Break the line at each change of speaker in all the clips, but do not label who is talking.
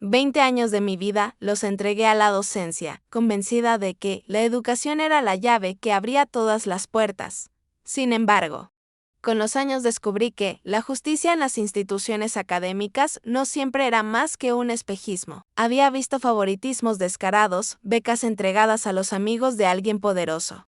20 años de mi vida los entregué a la docencia, convencida de que la educación era la llave que abría todas las puertas. Sin embargo, con los años descubrí que la justicia en las instituciones académicas no siempre era más que un espejismo. Había visto favoritismos descarados, becas entregadas a los amigos de alguien poderoso,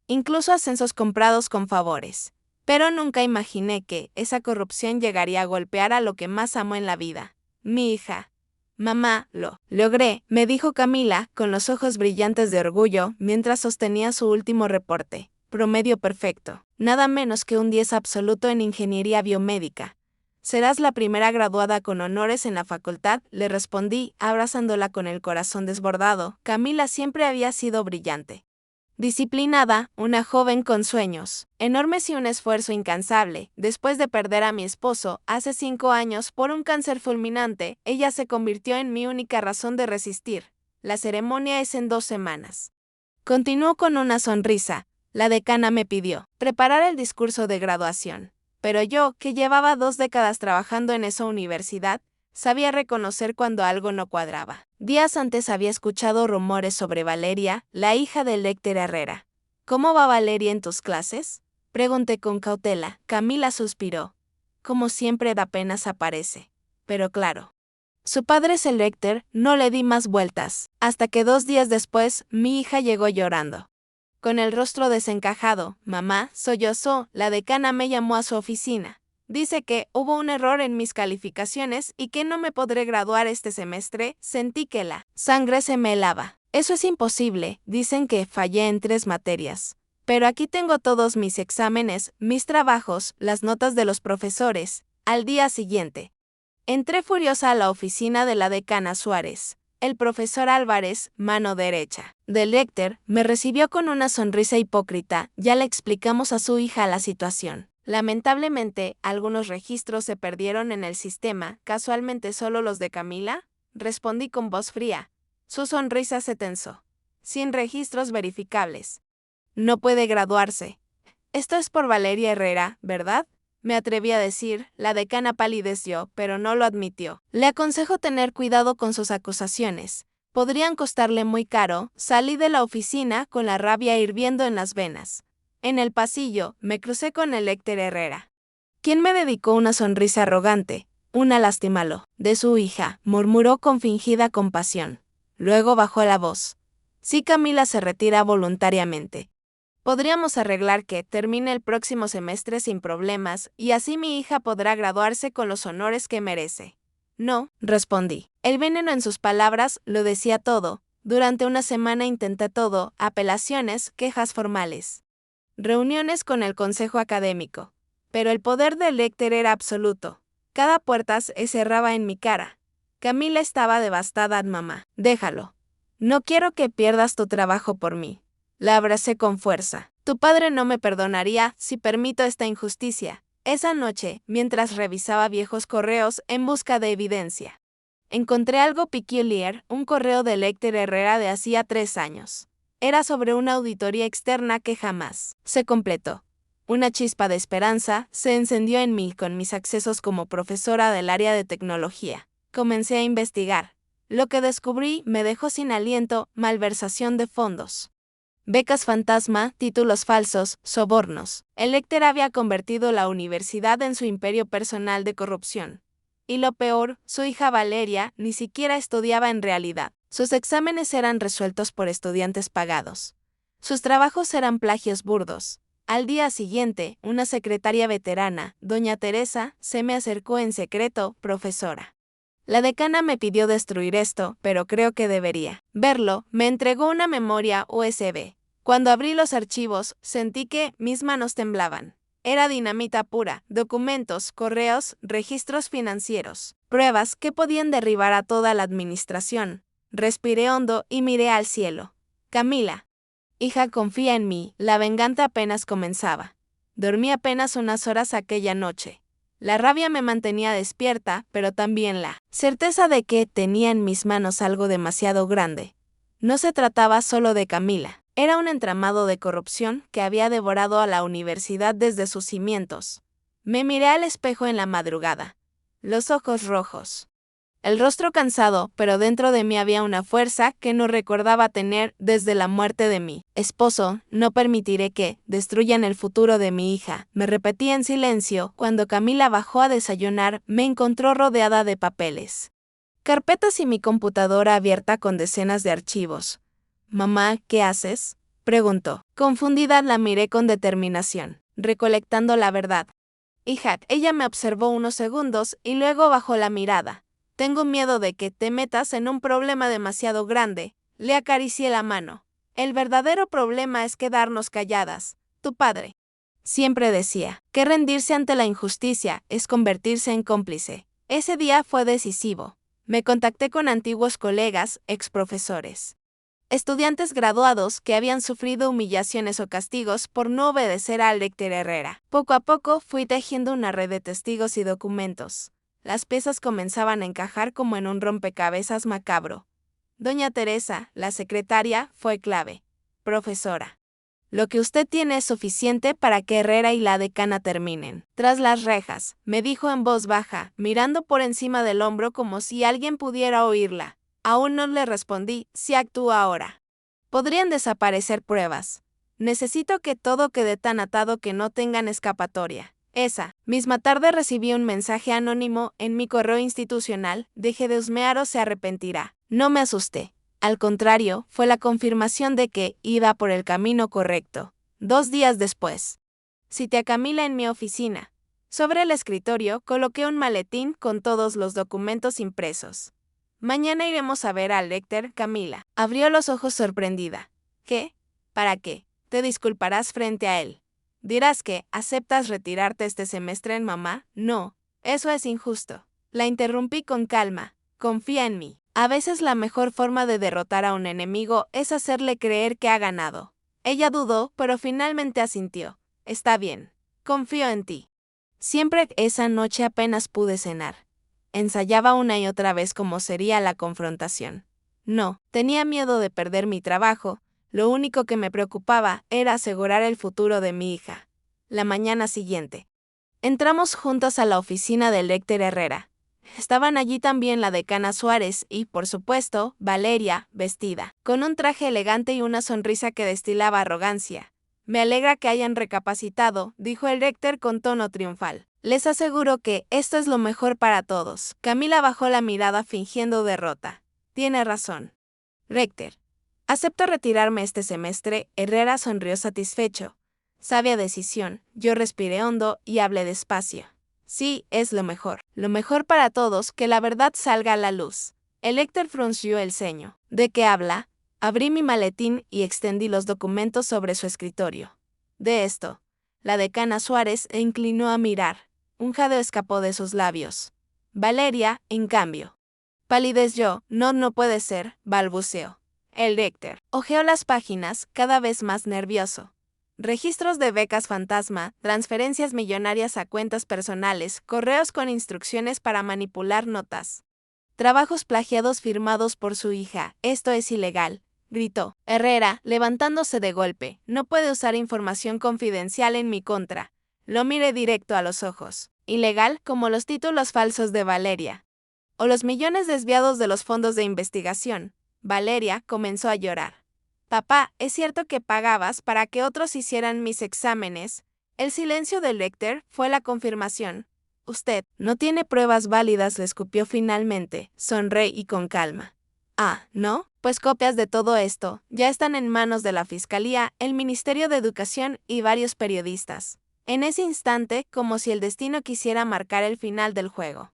incluso ascensos comprados con favores. Pero nunca imaginé que esa corrupción llegaría a golpear a lo que más amo en la vida, mi hija. Mamá, lo logré, me dijo Camila, con los ojos brillantes de orgullo, mientras sostenía su último reporte. Promedio perfecto. Nada menos que un 10 absoluto en ingeniería biomédica. Serás la primera graduada con honores en la facultad, le respondí, abrazándola con el corazón desbordado. Camila siempre había sido brillante. Disciplinada, una joven con sueños enormes y un esfuerzo incansable. Después de perder a mi esposo hace 5 años por un cáncer fulminante, ella se convirtió en mi única razón de resistir. La ceremonia es en 2 semanas. Continuó con una sonrisa. La decana me pidió preparar el discurso de graduación. Pero yo, que llevaba 2 décadas trabajando en esa universidad, sabía reconocer cuando algo no cuadraba. Días antes había escuchado rumores sobre Valeria, la hija del Lecter Herrera. ¿Cómo va Valeria en tus clases?, pregunté con cautela. Camila suspiró. Como siempre, apenas aparece. Pero claro, su padre es el Lecter, no le di más vueltas, hasta que 2 días después, mi hija llegó llorando. Con el rostro desencajado, mamá, sollozó, la decana me llamó a su oficina. Dice que hubo un error en mis calificaciones y que no me podré graduar este semestre. Sentí que la sangre se me helaba. Eso es imposible, dicen que fallé en 3 materias. Pero aquí tengo todos mis exámenes, mis trabajos, las notas de los profesores. Al día siguiente, entré furiosa a la oficina de la decana Suárez. El profesor Álvarez, mano derecha del Lecter, me recibió con una sonrisa hipócrita. Ya le explicamos a su hija la situación. Lamentablemente, algunos registros se perdieron en el sistema, casualmente solo los de Camila, respondí con voz fría. Su sonrisa se tensó. Sin registros verificables. No puede graduarse. Esto es por Valeria Herrera, ¿verdad?, me atreví a decir. La decana palideció, pero no lo admitió. Le aconsejo tener cuidado con sus acusaciones. Podrían costarle muy caro. Salí de la oficina con la rabia hirviendo en las venas. En el pasillo, me crucé con el Lecter Herrera, quien me dedicó una sonrisa arrogante. Una lástima lo de su hija, murmuró con fingida compasión. Luego bajó la voz. Si Camila se retira voluntariamente, podríamos arreglar que termine el próximo semestre sin problemas y así mi hija podrá graduarse con los honores que merece. No, respondí. El veneno en sus palabras lo decía todo. Durante una semana intenté todo, apelaciones, quejas formales, reuniones con el consejo académico. Pero el poder del Lecter era absoluto. Cada puerta se cerraba en mi cara. Camila estaba devastada. Mamá, déjalo. No quiero que pierdas tu trabajo por mí. La abracé con fuerza. Tu padre no me perdonaría si permito esta injusticia. Esa noche, mientras revisaba viejos correos en busca de evidencia, encontré algo peculiar, un correo de Lecter Herrera de hacía 3 años. Era sobre una auditoría externa que jamás se completó. Una chispa de esperanza se encendió en mí con mis accesos como profesora del área de tecnología. Comencé a investigar. Lo que descubrí me dejó sin aliento: malversación de fondos, becas fantasma, títulos falsos, sobornos. El Lecter había convertido la universidad en su imperio personal de corrupción. Y lo peor, su hija Valeria ni siquiera estudiaba en realidad. Sus exámenes eran resueltos por estudiantes pagados. Sus trabajos eran plagios burdos. Al día siguiente, una secretaria veterana, doña Teresa, se me acercó en secreto. Profesora, la decana me pidió destruir esto, pero creo que debería verlo. Me entregó una memoria USB. Cuando abrí los archivos, sentí que mis manos temblaban. Era dinamita pura, documentos, correos, registros financieros, pruebas que podían derribar a toda la administración. Respiré hondo y miré al cielo. Camila, hija, confía en mí. La venganza apenas comenzaba. Dormí apenas unas horas aquella noche. La rabia me mantenía despierta, pero también la certeza de que tenía en mis manos algo demasiado grande. No se trataba solo de Camila. Era un entramado de corrupción que había devorado a la universidad desde sus cimientos. Me miré al espejo en la madrugada. Los ojos rojos, el rostro cansado, pero dentro de mí había una fuerza que no recordaba tener desde la muerte de mi esposo. No permitiré que destruyan el futuro de mi hija, me repetí en silencio. Cuando Camila bajó a desayunar, me encontró rodeada de papeles, carpetas y mi computadora abierta con decenas de archivos. Mamá, ¿qué haces?, preguntó. Confundida la miré con determinación, recolectando la verdad. Hija, ella me observó unos segundos y luego bajó la mirada. Tengo miedo de que te metas en un problema demasiado grande. Le acaricié la mano. El verdadero problema es quedarnos calladas. Tu padre siempre decía que rendirse ante la injusticia es convertirse en cómplice. Ese día fue decisivo. Me contacté con antiguos colegas, exprofesores, estudiantes graduados que habían sufrido humillaciones o castigos por no obedecer al Lecter Herrera. Poco a poco fui tejiendo una red de testigos y documentos. Las piezas comenzaban a encajar como en un rompecabezas macabro. Doña Teresa, la secretaria, fue clave. Profesora, lo que usted tiene es suficiente para que Herrera y la decana terminen. Tras las rejas, me dijo en voz baja, mirando por encima del hombro como si alguien pudiera oírla. Aún no le respondí. Si actúo ahora, podrían desaparecer pruebas. Necesito que todo quede tan atado que no tengan escapatoria. Esa misma tarde recibí un mensaje anónimo en mi correo institucional. Deje de husmear o se arrepentirá. No me asusté. Al contrario, fue la confirmación de que iba por el camino correcto. 2 días después, cité a Camila en mi oficina. Sobre el escritorio coloqué un maletín con todos los documentos impresos. Mañana iremos a ver al Lecter, Camila. Abrió los ojos sorprendida. ¿Qué? ¿Para qué? Te disculparás frente a él. Dirás que aceptas retirarte este semestre en mamá. No, eso es injusto. La interrumpí con calma. Confía en mí. A veces la mejor forma de derrotar a un enemigo es hacerle creer que ha ganado. Ella dudó, pero finalmente asintió. Está bien. Confío en ti. Siempre esa noche apenas pude cenar. Ensayaba una y otra vez cómo sería la confrontación. No, tenía miedo de perder mi trabajo. Lo único que me preocupaba era asegurar el futuro de mi hija. La mañana siguiente, entramos juntos a la oficina del Lecter Herrera. Estaban allí también la decana Suárez y, por supuesto, Valeria, vestida, con un traje elegante y una sonrisa que destilaba arrogancia. Me alegra que hayan recapacitado, dijo el Lecter con tono triunfal. Les aseguro que esto es lo mejor para todos. Camila bajó la mirada fingiendo derrota. Tiene razón. Lecter, acepto retirarme este semestre. Herrera sonrió satisfecho. Sabia decisión. Yo respiré hondo y hablé despacio. Sí, es lo mejor. Lo mejor para todos, que la verdad salga a la luz. El Lecter frunció el ceño. ¿De qué habla? Abrí mi maletín y extendí los documentos sobre su escritorio. De esto. La decana Suárez se inclinó a mirar. Un jadeo escapó de sus labios. Valeria, en cambio, palideció. No puede ser, balbuceó. El Lecter hojeó las páginas, cada vez más nervioso. Registros de becas fantasma, transferencias millonarias a cuentas personales, correos con instrucciones para manipular notas. Trabajos plagiados firmados por su hija. Esto es ilegal, gritó Herrera, levantándose de golpe. No puede usar información confidencial en mi contra. Lo miré directo a los ojos. Ilegal como los títulos falsos de Valeria. O los millones desviados de los fondos de investigación. Valeria comenzó a llorar. Papá, ¿es cierto que pagabas para que otros hicieran mis exámenes? El silencio del Lecter fue la confirmación. Usted no tiene pruebas válidas, le escupió finalmente. Sonreí y con calma. Ah, ¿no? Pues copias de todo esto ya están en manos de la Fiscalía, el Ministerio de Educación y varios periodistas. En ese instante, como si el destino quisiera marcar el final del juego,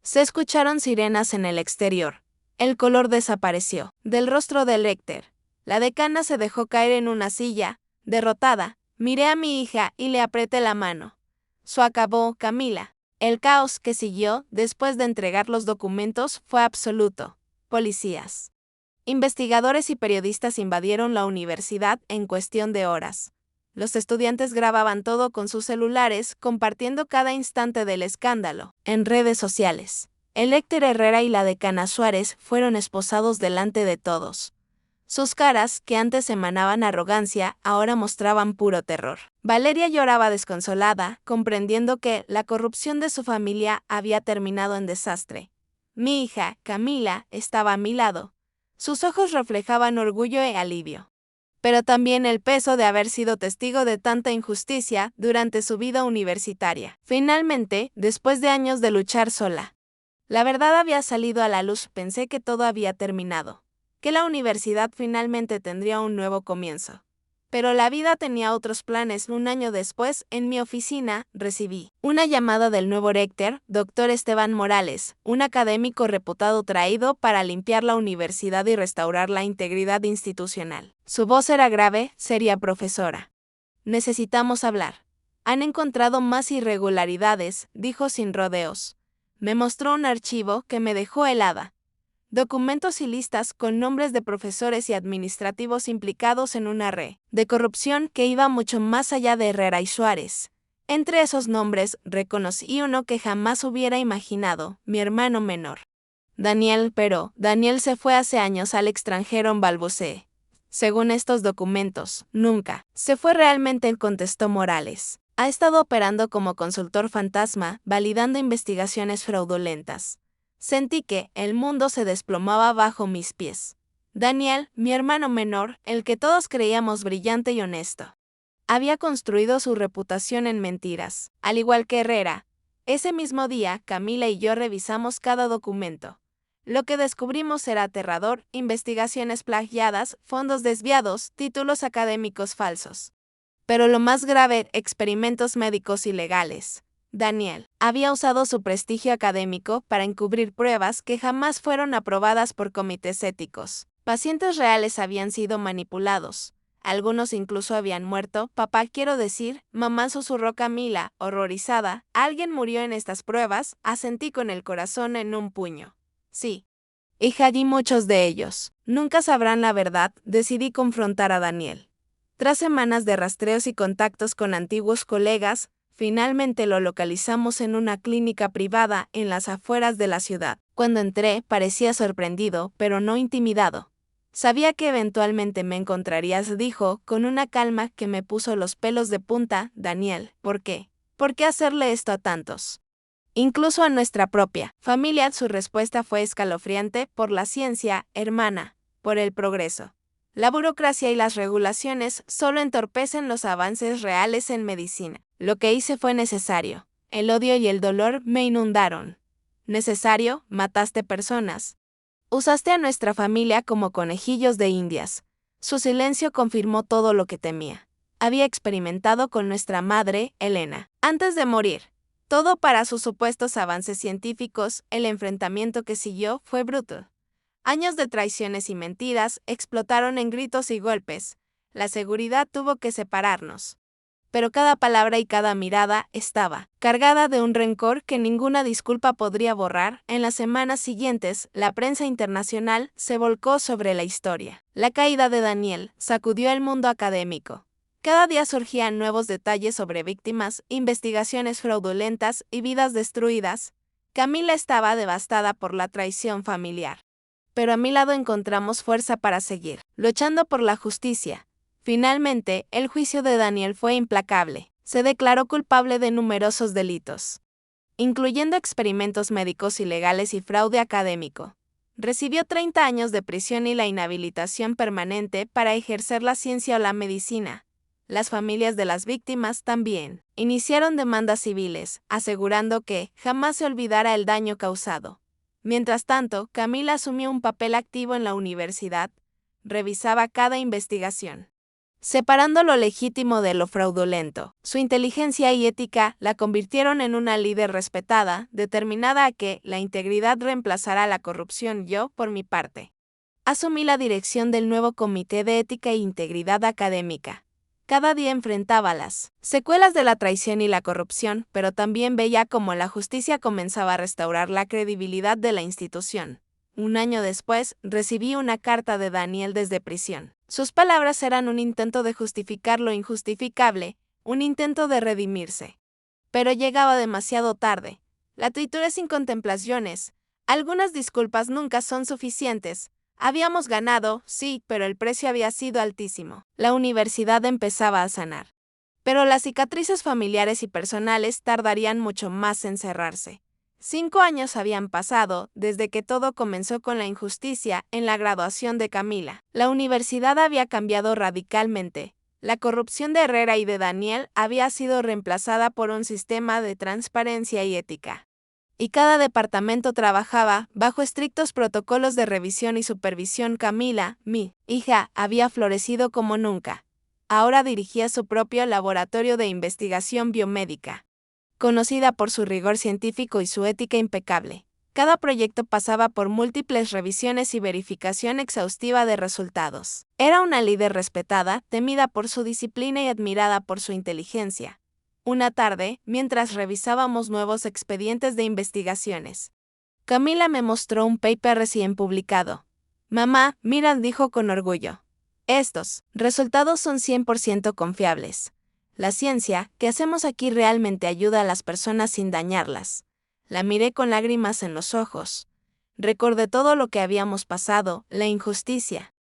se escucharon sirenas en el exterior. El color desapareció del rostro del Lecter. La decana se dejó caer en una silla. Derrotada, miré a mi hija y le apreté la mano. Su acabó, Camila. El caos que siguió después de entregar los documentos fue absoluto. Policías, investigadores y periodistas invadieron la universidad en cuestión de horas. Los estudiantes grababan todo con sus celulares, compartiendo cada instante del escándalo en redes sociales. El Lecter Herrera y la decana Suárez fueron esposados delante de todos. Sus caras, que antes emanaban arrogancia, ahora mostraban puro terror. Valeria lloraba desconsolada, comprendiendo que la corrupción de su familia había terminado en desastre. Mi hija, Camila, estaba a mi lado. Sus ojos reflejaban orgullo y alivio, pero también el peso de haber sido testigo de tanta injusticia durante su vida universitaria. Finalmente, después de años de luchar sola, la verdad había salido a la luz. Pensé que todo había terminado, que la universidad finalmente tendría un nuevo comienzo. Pero la vida tenía otros planes. Un año después, en mi oficina, recibí una llamada del nuevo rector, Dr. Esteban Morales, un académico reputado traído para limpiar la universidad y restaurar la integridad institucional. Su voz era grave, seria. Profesora, necesitamos hablar. Han encontrado más irregularidades, dijo sin rodeos. Me mostró un archivo que me dejó helada. Documentos y listas con nombres de profesores y administrativos implicados en una red de corrupción que iba mucho más allá de Herrera y Suárez. Entre esos nombres, reconocí uno que jamás hubiera imaginado: mi hermano menor, Daniel. Pero Daniel se fue hace años al extranjero, balbuceé. Según estos documentos, nunca se fue realmente, contestó Morales. Ha estado operando como consultor fantasma, validando investigaciones fraudulentas. Sentí que el mundo se desplomaba bajo mis pies. Daniel, mi hermano menor, el que todos creíamos brillante y honesto, había construido su reputación en mentiras, al igual que Herrera. Ese mismo día, Camila y yo revisamos cada documento. Lo que descubrimos era aterrador: investigaciones plagiadas, fondos desviados, títulos académicos falsos. Pero lo más grave, experimentos médicos ilegales. Daniel había usado su prestigio académico para encubrir pruebas que jamás fueron aprobadas por comités éticos. Pacientes reales habían sido manipulados. Algunos incluso habían muerto. Papá, quiero decir, mamá, susurró Camila, horrorizada. ¿Alguien murió en estas pruebas? Asentí con el corazón en un puño. Sí. Hija, y muchos de ellos nunca sabrán la verdad. Decidí confrontar a Daniel. Tras semanas de rastreos y contactos con antiguos colegas, finalmente lo localizamos en una clínica privada en las afueras de la ciudad. Cuando entré, parecía sorprendido, pero no intimidado. Sabía que eventualmente me encontrarías, dijo, con una calma que me puso los pelos de punta. Daniel, ¿por qué? ¿Por qué hacerle esto a tantos? Incluso a nuestra propia familia. Su respuesta fue escalofriante: por la ciencia, hermana, por el progreso. La burocracia y las regulaciones solo entorpecen los avances reales en medicina. Lo que hice fue necesario. El odio y el dolor me inundaron. ¿Necesario? Mataste personas. Usaste a nuestra familia como conejillos de indias. Su silencio confirmó todo lo que temía. Había experimentado con nuestra madre, Elena, antes de morir. Todo para sus supuestos avances científicos. El enfrentamiento que siguió fue brutal. Años de traiciones y mentiras explotaron en gritos y golpes. La seguridad tuvo que separarnos. Pero cada palabra y cada mirada estaba cargada de un rencor que ninguna disculpa podría borrar. En las semanas siguientes, la prensa internacional se volcó sobre la historia. La caída de Daniel sacudió el mundo académico. Cada día surgían nuevos detalles sobre víctimas, investigaciones fraudulentas y vidas destruidas. Camila estaba devastada por la traición familiar. Pero a mi lado encontramos fuerza para seguir luchando por la justicia. Finalmente, el juicio de Daniel fue implacable. Se declaró culpable de numerosos delitos, incluyendo experimentos médicos ilegales y fraude académico. Recibió 30 años de prisión y la inhabilitación permanente para ejercer la ciencia o la medicina. Las familias de las víctimas también iniciaron demandas civiles, asegurando que jamás se olvidará el daño causado. Mientras tanto, Camila asumió un papel activo en la universidad. Revisaba cada investigación, separando lo legítimo de lo fraudulento. Su inteligencia y ética la convirtieron en una líder respetada, determinada a que la integridad reemplazara la corrupción. Yo, por mi parte, asumí la dirección del nuevo Comité de Ética e Integridad Académica. Cada día enfrentaba las secuelas de la traición y la corrupción, pero también veía cómo la justicia comenzaba a restaurar la credibilidad de la institución. Un año después, recibí una carta de Daniel desde prisión. Sus palabras eran un intento de justificar lo injustificable, un intento de redimirse. Pero llegaba demasiado tarde. La trituré sin contemplaciones. Algunas disculpas nunca son suficientes. Habíamos ganado, sí, pero el precio había sido altísimo. La universidad empezaba a sanar. Pero las cicatrices familiares y personales tardarían mucho más en cerrarse. 5 años habían pasado desde que todo comenzó con la injusticia en la graduación de Camila. La universidad había cambiado radicalmente. La corrupción de Herrera y de Daniel había sido reemplazada por un sistema de transparencia y ética. Y cada departamento trabajaba bajo estrictos protocolos de revisión y supervisión. Camila, mi hija, había florecido como nunca. Ahora dirigía su propio laboratorio de investigación biomédica, conocida por su rigor científico y su ética impecable. Cada proyecto pasaba por múltiples revisiones y verificación exhaustiva de resultados. Era una líder respetada, temida por su disciplina y admirada por su inteligencia. Una tarde, mientras revisábamos nuevos expedientes de investigaciones, Camila me mostró un paper recién publicado. Mamá, mira, dijo con orgullo. Estos resultados son 100% confiables. La ciencia que hacemos aquí realmente ayuda a las personas sin dañarlas. La miré con lágrimas en los ojos. Recordé todo lo que habíamos pasado, la injusticia,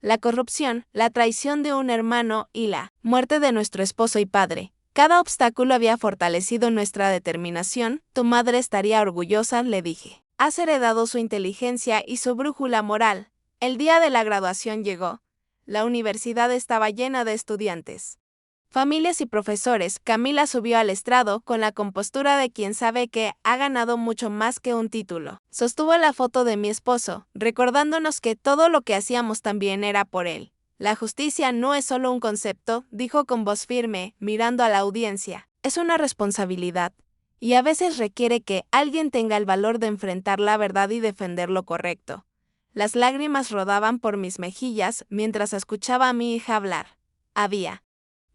la corrupción, la traición de un hermano y la muerte de nuestro esposo y padre. Cada obstáculo había fortalecido nuestra determinación. Tu madre estaría orgullosa, le dije. Has heredado su inteligencia y su brújula moral. El día de la graduación llegó. La universidad estaba llena de estudiantes, familias y profesores. Camila subió al estrado con la compostura de quien sabe que ha ganado mucho más que un título. Sostuvo la foto de mi esposo, recordándonos que todo lo que hacíamos también era por él. La justicia no es solo un concepto, dijo con voz firme, mirando a la audiencia. Es una responsabilidad. Y a veces requiere que alguien tenga el valor de enfrentar la verdad y defender lo correcto. Las lágrimas rodaban por mis mejillas mientras escuchaba a mi hija hablar. Había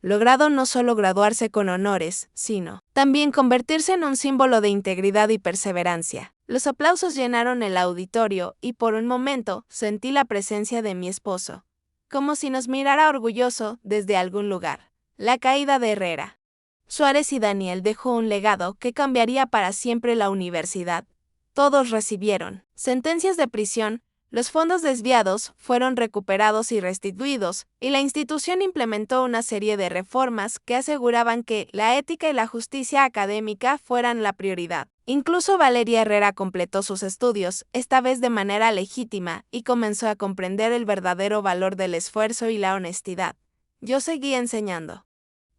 logrado no solo graduarse con honores, sino también convertirse en un símbolo de integridad y perseverancia. Los aplausos llenaron el auditorio y por un momento sentí la presencia de mi esposo, como si nos mirara orgulloso desde algún lugar. La caída de Herrera, Suárez y Daniel dejó un legado que cambiaría para siempre la universidad. Todos recibieron sentencias de prisión. Los fondos desviados fueron recuperados y restituidos, y la institución implementó una serie de reformas que aseguraban que la ética y la justicia académica fueran la prioridad. Incluso Valeria Herrera completó sus estudios, esta vez de manera legítima, y comenzó a comprender el verdadero valor del esfuerzo y la honestidad. Yo seguí enseñando,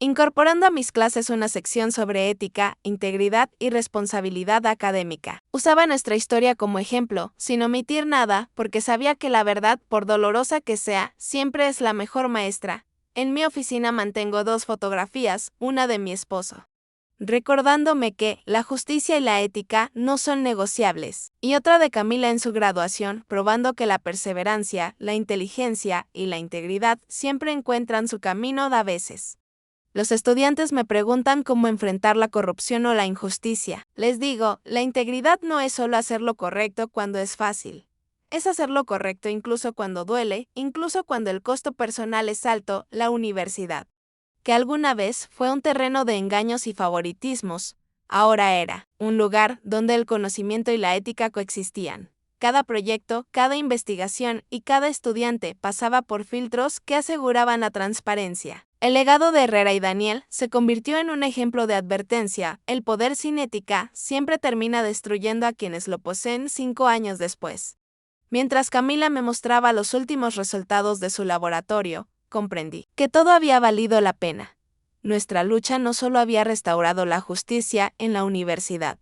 incorporando a mis clases una sección sobre ética, integridad y responsabilidad académica. Usaba nuestra historia como ejemplo, sin omitir nada, porque sabía que la verdad, por dolorosa que sea, siempre es la mejor maestra. En mi oficina mantengo 2 fotografías, una de mi esposo, recordándome que la justicia y la ética no son negociables, y otra de Camila en su graduación, probando que la perseverancia, la inteligencia y la integridad siempre encuentran su camino a veces. Los estudiantes me preguntan cómo enfrentar la corrupción o la injusticia. Les digo, la integridad no es solo hacer lo correcto cuando es fácil. Es hacer lo correcto incluso cuando duele, incluso cuando el costo personal es alto. La universidad, que alguna vez fue un terreno de engaños y favoritismos, ahora era un lugar donde el conocimiento y la ética coexistían. Cada proyecto, cada investigación y cada estudiante pasaba por filtros que aseguraban la transparencia. El legado de Herrera y Daniel se convirtió en un ejemplo de advertencia. El poder sin ética siempre termina destruyendo a quienes lo poseen 5 años después. Mientras Camila me mostraba los últimos resultados de su laboratorio, comprendí que todo había valido la pena. Nuestra lucha no solo había restaurado la justicia en la universidad,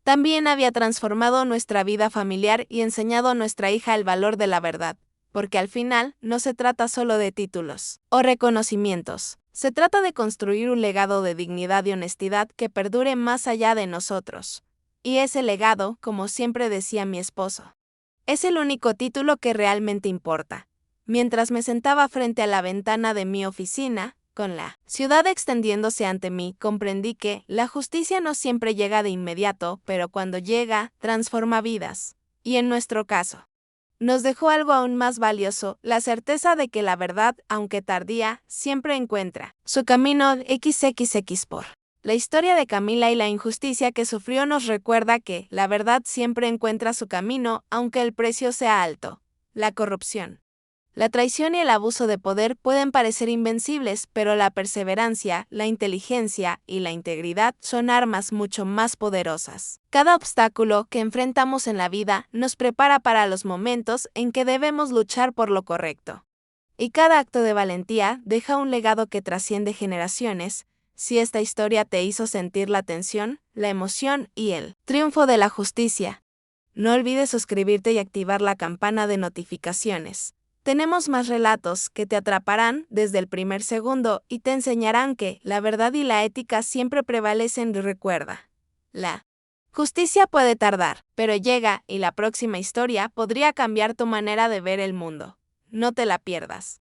también había transformado nuestra vida familiar y enseñado a nuestra hija el valor de la verdad. Porque al final no se trata solo de títulos o reconocimientos, se trata de construir un legado de dignidad y honestidad que perdure más allá de nosotros. Y ese legado, como siempre decía mi esposo, es el único título que realmente importa. Mientras me sentaba frente a la ventana de mi oficina, con la ciudad extendiéndose ante mí, comprendí que la justicia no siempre llega de inmediato, pero cuando llega, transforma vidas. Y en nuestro caso, nos dejó algo aún más valioso, la certeza de que la verdad, aunque tardía, siempre encuentra su camino. XXX por la historia de Camila y la injusticia que sufrió nos recuerda que la verdad siempre encuentra su camino, aunque el precio sea alto. La corrupción La traición y el abuso de poder pueden parecer invencibles, pero la perseverancia, la inteligencia y la integridad son armas mucho más poderosas. Cada obstáculo que enfrentamos en la vida nos prepara para los momentos en que debemos luchar por lo correcto. Y cada acto de valentía deja un legado que trasciende generaciones. Si esta historia te hizo sentir la tensión, la emoción y el triunfo de la justicia, no olvides suscribirte y activar la campana de notificaciones. Tenemos más relatos que te atraparán desde el primer segundo y te enseñarán que la verdad y la ética siempre prevalecen. Recuerda, la justicia puede tardar, pero llega y la próxima historia podría cambiar tu manera de ver el mundo. No te la pierdas.